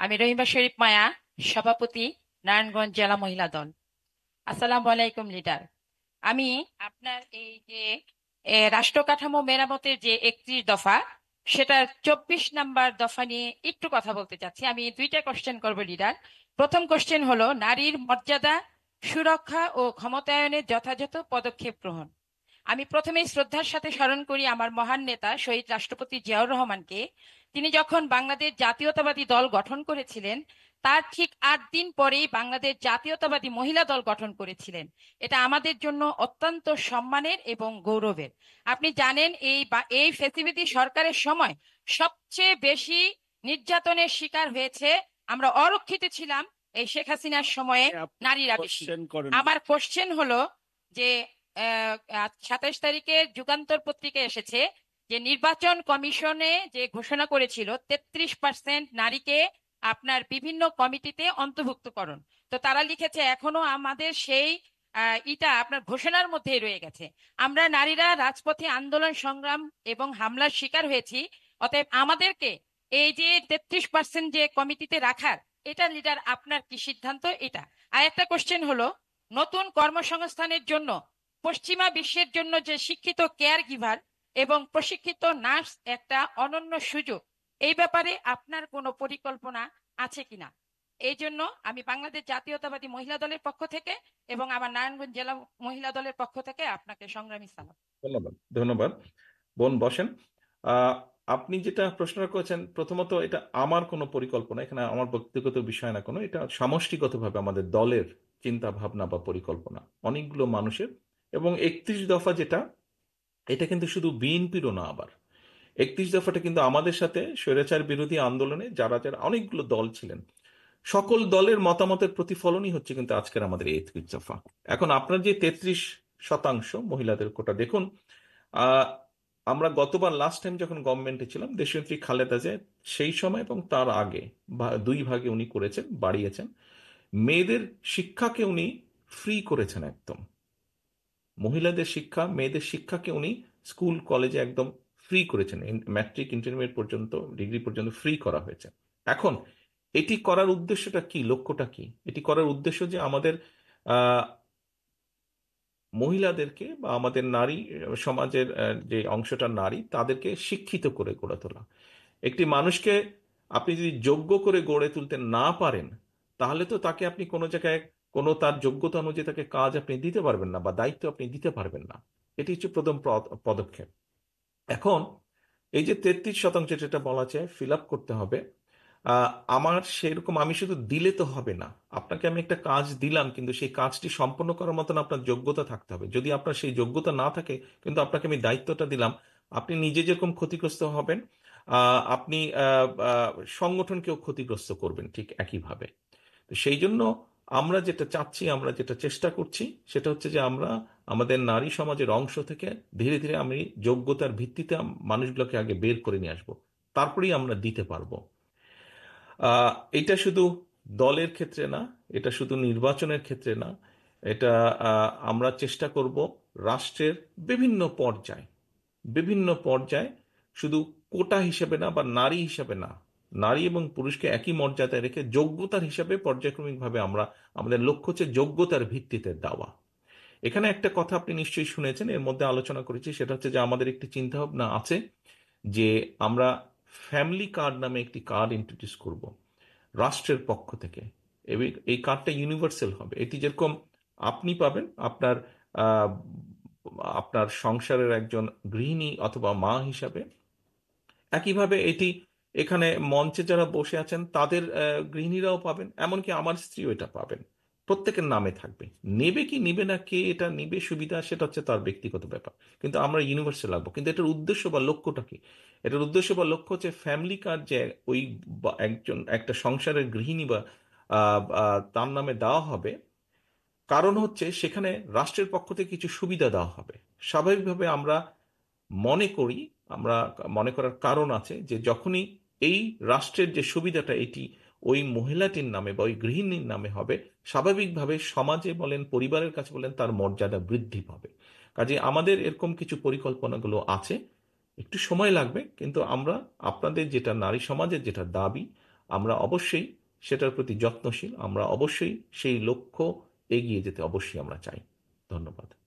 আমি রহিমা শরীফ মায়া, সভাপতি, নারায়ণগঞ্জ জেলা মহিলা দল। আসসালামু আলাইকুম লিডার। আমি আপনার এই যে রাষ্ট্র কাঠামো মেরামতের যে 31 দফা, সেটার 24 নাম্বার দফা নিয়ে একটু কথা বলতে চাচ্ছি। আমি দুইটা কোশ্চেন করব লিডার। প্রথম কোশ্চেন হলো নারীর মর্যাদা, সুরক্ষা ও ক্ষমতায়নের যথাযথ পদক্ষেপ গ্রহণ। আমি প্রথমেই শ্রদ্ধার সাথে স্মরণ করি আমার মহান নেতা শহীদ রাষ্ট্রপতি জিয়াউর রহমানকে। তিনি যখন বাংলাদেশ জাতীয়তাবাদী দল গঠন করেছিলেন, তার ঠিক 8 দিন পরেই বাংলাদেশ জাতীয়তাবাদী মহিলা দল গঠন করেছিলেন। এটা আমাদের জন্য অত্যন্ত সম্মানের এবং গৌরবের। আপনি জানেন এই ফ্যাসিলিটি সরকারের সময় সবচেয়ে বেশি নির্যাতনের শিকার হয়েছে, আমরা অরক্ষিত ছিলাম এই শেখ হাসিনার সময়ে নারীরা বেশি। কোশ্চেন করেন। আমার কোশ্চেন হলো যে 27 তারিখে যুগান্তর পত্রিকায় এসেছে যে নির্বাচন কমিশনে যে ঘোষণা করেছিল 33% নারীকে আপনার বিভিন্ন কমিটিতে অন্তর্ভুক্তকরণ। তো তারা লিখেছে এখনো আমাদের সেই ইটা আপনার ঘোষণার মধ্যেই রয়ে গেছে। আমরা নারীরা রাজপথে আন্দোলন সংগ্রাম এবং হামলার শিকার হয়েছি। অতএব আমাদেরকে এই যে 33% যে কমিটিতে রাখার, এটা লিডার আপনার কি সিদ্ধান্ত এটা? আর একটা কোশ্চেন হলো, নতুন কর্মসংস্থানের জন্য পশ্চিমা বিশ্বের জন্য যে শিক্ষিত কেয়ার গিভার এবং প্রশিক্ষিত নার্স একটা অনন্য সুযোগ, এই ব্যাপারে আপনার কোনো পরিকল্পনা আছে কিনা? এই জন্য আমি বাংলাদেশ জাতীয়তাবাদী মহিলা দলের পক্ষ থেকে এবং আমার নারায়ণগঞ্জ জেলা মহিলা দলের পক্ষ থেকে আপনাকে সংগ্রামী সালাম। ধন্যবাদ, ধন্যবাদ। বোন বসেন। আহ, আপনি যেটা প্রশ্ন করেছেন, প্রথমত এটা আমার কোনো পরিকল্পনা, এখানে আমার ব্যক্তিগত বিষয় না কোনো, এটা সামষ্টিকভাবে আমাদের দলের চিন্তা ভাবনা বা পরিকল্পনা অনেকগুলো মানুষের। এবং 31 দফা যেটা, এটা কিন্তু শুধু বিএনপিরও না, আবার 31 দফাটা কিন্তু আমাদের সাথে স্বৈরাচার বিরোধী আন্দোলনে যারা যারা অনেকগুলো দল ছিলেন, সকল দলের মতামতের প্রতিফলনই হচ্ছে কিন্তু আজকের আমাদের এই 31 দফা। এখন আপনার যে 33% মহিলাদের কোটা দেখুন, আহ, আমরা গতবার লাস্ট টাইম যখন গভর্নমেন্টে ছিলাম, দেশনেত্রী খালেদা জিয়া সেই সময় এবং তার আগে দুই ভাগে উনি করেছেন, বাড়িয়েছেন। মেয়েদের শিক্ষাকে উনি ফ্রি করেছেন একদম। মহিলাদের শিক্ষা, মেয়েদের শিক্ষাকে উনি স্কুল কলেজে একদম ফ্রি করেছেন। ম্যাট্রিক ইন্টারমিডিয়েট পর্যন্ত, ডিগ্রি পর্যন্ত ফ্রি করা হয়েছে। এখন এটি করার উদ্দেশ্যটা কি, লক্ষ্যটা কি? এটি করার উদ্দেশ্য যে আমাদের আহ মহিলাদেরকে বা আমাদের নারী সমাজের যে অংশটা নারী, তাদেরকে শিক্ষিত করে গড়ে তোলা। একটি মানুষকে আপনি যদি যোগ্য করে গড়ে তুলতে না পারেন, তাহলে তো তাকে আপনি কোনো জায়গায় কোনো তার যোগ্যতা অনুযায়ী তাকে কাজ আপনি দিতে পারবেন না বা দায়িত্ব আপনি দিতে পারবেন না। এটি হচ্ছে প্রথম পদক্ষেপ। এখন এই যে 33% যেটা বলা যায় ফিল আপ করতে হবে, আহ, আমার সেরকম আমি শুধু দিলে তো হবে না। আপনাকে আমি একটা কাজ দিলাম, কিন্তু সেই কাজটি সম্পন্ন করার মতন আপনার যোগ্যতা থাকতে হবে। যদি আপনার সেই যোগ্যতা না থাকে, কিন্তু আপনাকে আমি দায়িত্বটা দিলাম, আপনি নিজে যেরকম ক্ষতিগ্রস্ত হবেন, আপনি সংগঠনকেও ক্ষতিগ্রস্ত করবেন ঠিক একইভাবে। তো সেই জন্য আমরা যেটা চাচ্ছি, আমরা যেটা চেষ্টা করছি, সেটা হচ্ছে যে আমরা আমাদের নারী সমাজের অংশ থেকে ধীরে ধীরে আমি যোগ্যতার ভিত্তিতে মানুষগুলোকে আগে বের করে নিয়ে আসবো, তারপরেই আমরা দিতে পারবো। এটা শুধু দলের ক্ষেত্রে না, এটা শুধু নির্বাচনের ক্ষেত্রে না, এটা আমরা চেষ্টা করব রাষ্ট্রের বিভিন্ন পর্যায়ে, বিভিন্ন পর্যায়ে, শুধু কোটা হিসেবে না বা নারী হিসেবে না, নারী এবং পুরুষকে একই মর্যাদায় রেখে যোগ্যতার হিসাবে পর্যায়ক্রমিকভাবে আমরা, আমাদের লক্ষ্য হচ্ছে যোগ্যতার ভিত্তিতে দেওয়া। এখানে একটা কথা আপনি নিশ্চয়ই শুনেছেন, এর মধ্যে আলোচনা করেছি, সেটা হচ্ছে যে আমাদের একটি চিন্তা ভাবনা আছে যে আমরা ফ্যামিলি কার্ড নামে একটি কার্ড ইন্ট্রোডিউস করব রাষ্ট্রের পক্ষ থেকে। এবং এই কার্ডটা ইউনিভার্সাল হবে। এটি যেরকম আপনি পাবেন আপনার আহ, আপনার সংসারের একজন গৃহিণী অথবা মা হিসাবে, একইভাবে এটি এখানে মঞ্চে যারা বসে আছেন তাদের গৃহিণীরাও পাবেন, এমনকি আমার স্ত্রীও এটা পাবেন। প্রত্যেকের নামে থাকবে। নেবে কি নেবে না, কে এটা নিবে সুবিধা, সেটা হচ্ছে তার ব্যক্তিগত ব্যাপার, কিন্তু আমরা ইউনিভার্সাল লাগবো। কিন্তু এটার উদ্দেশ্য বা লক্ষ্যটা কি? এটার উদ্দেশ্য বা লক্ষ্য হচ্ছে ফ্যামিলি কার্ড যে ওই একজন একটা সংসারের গৃহিণী বা তার নামে দেওয়া হবে, কারণ হচ্ছে সেখানে রাষ্ট্রের পক্ষ থেকে কিছু সুবিধা দেওয়া হবে। স্বাভাবিকভাবে আমরা মনে করি, আমরা মনে করার কারণ আছে যে যখনই এই রাষ্ট্রের যে সুবিধাটা এটি ওই মহিলাটির নামে বা ওই গৃহিণীর নামে হবে, স্বাভাবিকভাবে সমাজে বলেন, পরিবারের কাছে বলেন, তার মর্যাদা বৃদ্ধি পাবে। কাজে আমাদের এরকম কিছু পরিকল্পনাগুলো আছে। একটু সময় লাগবে, কিন্তু আমরা আপনাদের যেটা নারী সমাজের যেটা দাবি, আমরা অবশ্যই সেটার প্রতি যত্নশীল, আমরা অবশ্যই সেই লক্ষ্য এগিয়ে যেতে অবশ্যই আমরা চাই। ধন্যবাদ।